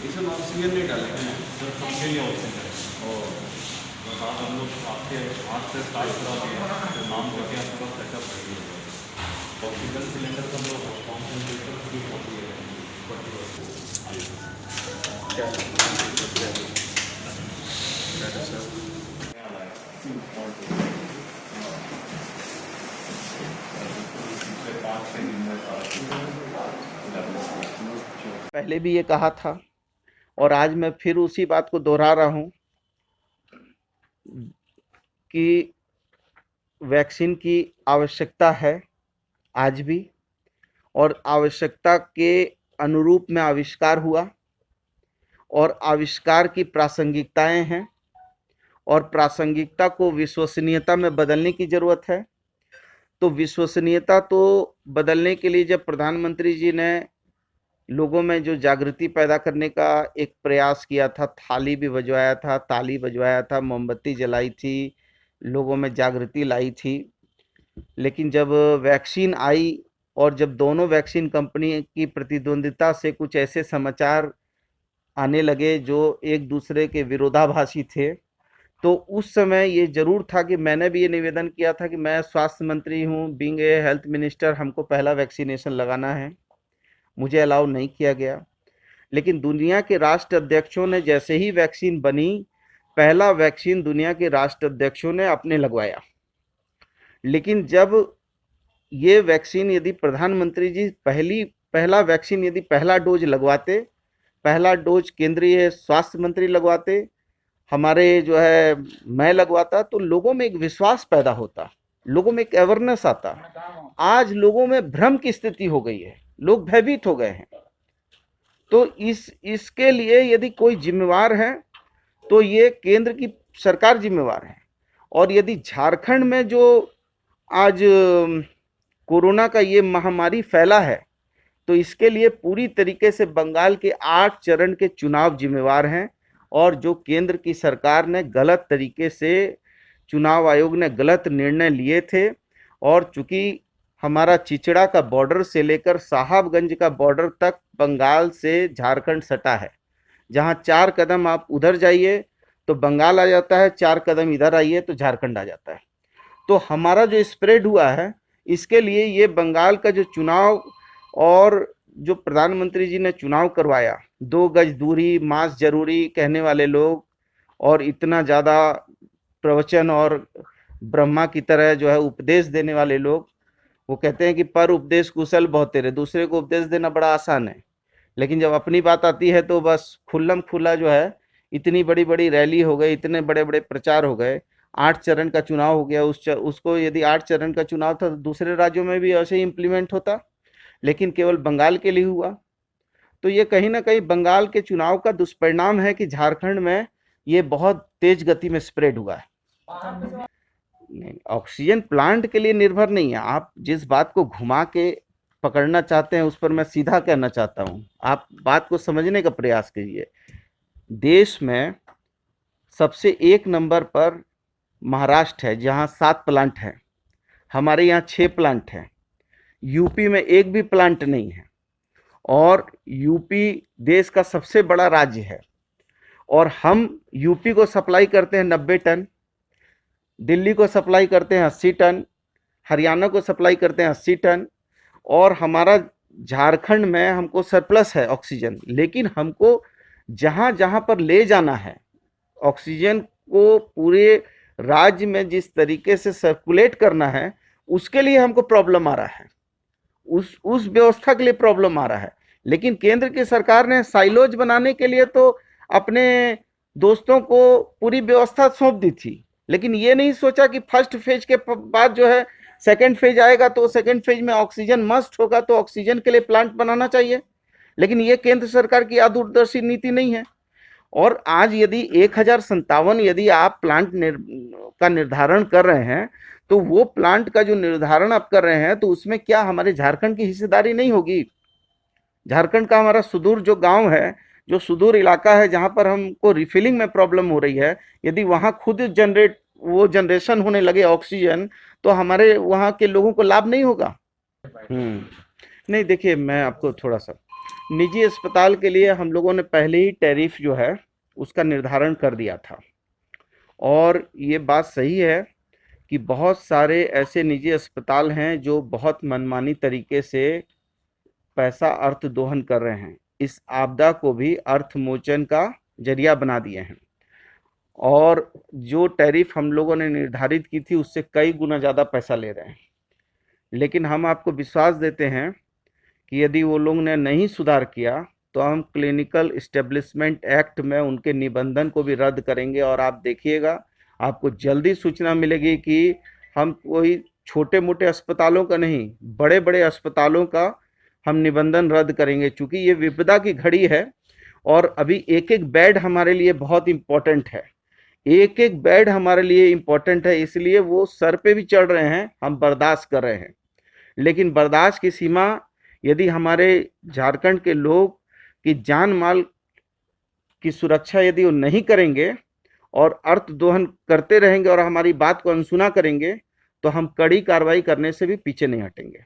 इसमें ऑक्सीजन नहीं डालेंगे सर सबके लिए ऑप्शन है। और बस आज हम लोग आपके हाथ से स्टार्ट करा दिए, तो नाम करके आप पूरा सेटअप कर दिए। ऑक्सीजन सिलेंडर का हम लोग कॉन्सेंट्रेटर फ्री होती है। क्या पहले भी ये कहा था और आज मैं फिर उसी बात को दोहरा रहा हूं कि वैक्सीन की आवश्यकता है आज भी, और आवश्यकता के अनुरूप में आविष्कार हुआ और आविष्कार की प्रासंगिकताएं हैं और प्रासंगिकता को विश्वसनीयता में बदलने की ज़रूरत है। तो विश्वसनीयता तो बदलने के लिए जब प्रधानमंत्री जी ने लोगों में जो जागृति पैदा करने का एक प्रयास किया था, थाली भी बजवाया था, ताली बजवाया था, मोमबत्ती जलाई थी, लोगों में जागृति लाई थी। लेकिन जब वैक्सीन आई और जब दोनों वैक्सीन कंपनी की प्रतिद्वंदिता से कुछ ऐसे समाचार आने लगे जो एक दूसरे के विरोधाभासी थे, तो उस समय ये ज़रूर था कि मैंने भी ये निवेदन किया था कि मैं स्वास्थ्य मंत्री हूँ, बीइंग ए हेल्थ मिनिस्टर, हमको पहला वैक्सीनेशन लगाना है। मुझे अलाउ नहीं किया गया। लेकिन दुनिया के राष्ट्र अध्यक्षों ने जैसे ही वैक्सीन बनी, पहला वैक्सीन दुनिया के राष्ट्र अध्यक्षों ने अपने लगवाया। लेकिन जब ये वैक्सीन यदि प्रधानमंत्री जी पहला वैक्सीन यदि पहला डोज लगवाते, पहला डोज केंद्रीय स्वास्थ्य मंत्री लगवाते, हमारे जो है मैं लगवाता, तो लोगों में एक विश्वास पैदा होता, लोगों में एक अवेयरनेस आता। आज लोगों में भ्रम की स्थिति हो गई है, लोग भयभीत हो गए हैं। तो इसके लिए यदि कोई जिम्मेवार है तो ये केंद्र की सरकार जिम्मेवार है। और यदि झारखंड में जो आज कोरोना का ये महामारी फैला है, तो इसके लिए पूरी तरीके से बंगाल के 8 चरण के चुनाव जिम्मेवार हैं। और जो केंद्र की सरकार ने गलत तरीके से, चुनाव आयोग ने गलत निर्णय लिए थे, और चूंकि हमारा चिचड़ा का बॉर्डर से लेकर साहबगंज का बॉर्डर तक बंगाल से झारखंड सटा है, जहां 4 कदम आप उधर जाइए तो बंगाल आ जाता है, 4 कदम इधर आइए तो झारखंड आ जाता है। तो हमारा जो स्प्रेड हुआ है, इसके लिए ये बंगाल का जो चुनाव और जो प्रधानमंत्री जी ने चुनाव करवाया, 2 गज दूरी, मास्क जरूरी कहने वाले लोग, और इतना ज़्यादा प्रवचन और ब्रह्मा की तरह जो है उपदेश देने वाले लोग, वो कहते हैं कि पर उपदेश कुशल बहुत तेरे, दूसरे को उपदेश देना बड़ा आसान है, लेकिन जब अपनी बात आती है तो बस खुल्लम खुल्ला जो है, इतनी बड़ी बड़ी रैली हो गई, इतने बड़े बड़े प्रचार हो गए, 8 चरण का चुनाव हो गया। उसको यदि 8 चरण का चुनाव था तो दूसरे राज्यों में भी ऐसे ही इम्प्लीमेंट होता, लेकिन केवल बंगाल के लिए हुआ। तो ये कहीं ना कहीं बंगाल के चुनाव का दुष्परिणाम है कि झारखंड में ये बहुत तेज गति में स्प्रेड हुआ है। नहीं, ऑक्सीजन प्लांट के लिए निर्भर नहीं है। आप जिस बात को घुमा के पकड़ना चाहते हैं उस पर मैं सीधा कहना चाहता हूं, आप बात को समझने का प्रयास कीजिए। देश में सबसे 1 नंबर पर महाराष्ट्र है, जहां 7 प्लांट हैं, हमारे यहाँ 6 प्लांट हैं। यूपी में एक भी प्लांट नहीं है, और यूपी देश का सबसे बड़ा राज्य है, और हम यूपी को सप्लाई करते हैं 90 टन, दिल्ली को सप्लाई करते हैं 80 टन, हरियाणा को सप्लाई करते हैं 80 टन, और हमारा झारखंड में हमको सरप्लस है ऑक्सीजन। लेकिन हमको जहाँ जहाँ पर ले जाना है ऑक्सीजन को, पूरे राज्य में जिस तरीके से सर्कुलेट करना है, उसके लिए हमको प्रॉब्लम आ रहा है, उस व्यवस्था के लिए प्रॉब्लम आ रहा है। लेकिन केंद्र की सरकार ने साइलोज बनाने के लिए तो अपने दोस्तों को पूरी व्यवस्था सौंप दी थी, लेकिन ये नहीं सोचा कि फर्स्ट फेज के बाद जो है सेकंड फेज आएगा, तो सेकंड फेज में ऑक्सीजन मस्ट होगा, तो ऑक्सीजन के लिए प्लांट बनाना चाहिए। लेकिन ये केंद्र सरकार की दूरदर्शी नीति नहीं है। और आज यदि 1057 यदि आप प्लांट का निर्धारण कर रहे हैं, तो वो प्लांट का जो निर्धारण आप कर रहे हैं, तो उसमें क्या हमारे झारखंड की हिस्सेदारी नहीं होगी? झारखंड का हमारा सुदूर जो गांव है, जो सुदूर इलाका है, जहां पर हमको रिफिलिंग में प्रॉब्लम हो रही है, यदि वहां खुद जनरेशन होने लगे ऑक्सीजन, तो हमारे वहां के लोगों को लाभ नहीं होगा। नहीं, देखिए मैं आपको थोड़ा सा, निजी अस्पताल के लिए हम लोगों ने पहले ही टैरिफ जो है उसका निर्धारण कर दिया था। और ये बात सही है कि बहुत सारे ऐसे निजी अस्पताल हैं जो बहुत मनमानी तरीके से पैसा अर्थ दोहन कर रहे हैं, इस आपदा को भी अर्थमोचन का जरिया बना दिए हैं। और जो टैरिफ हम लोगों ने निर्धारित की थी उससे कई गुना ज़्यादा पैसा ले रहे हैं। लेकिन हम आपको विश्वास देते हैं कि यदि वो लोग ने नहीं सुधार किया तो हम क्लिनिकल इस्टेब्लिशमेंट एक्ट में उनके निबंधन को भी रद्द करेंगे। और आप देखिएगा, आपको जल्दी सूचना मिलेगी कि हम कोई छोटे मोटे अस्पतालों का नहीं, बड़े बड़े अस्पतालों का हम निबंधन रद्द करेंगे, क्योंकि ये विपदा की घड़ी है और अभी एक एक बेड हमारे लिए बहुत इम्पोर्टेंट है। एक एक बेड हमारे लिए इम्पोर्टेंट है, इसलिए वो सर पे भी चढ़ रहे हैं, हम बर्दाश्त कर रहे हैं। लेकिन बर्दाश्त की सीमा, यदि हमारे झारखंड के लोग की जान माल की सुरक्षा यदि वो नहीं करेंगे और अर्थ दोहन करते रहेंगे और हमारी बात को अनसुना करेंगे, तो हम कड़ी कार्रवाई करने से भी पीछे नहीं हटेंगे।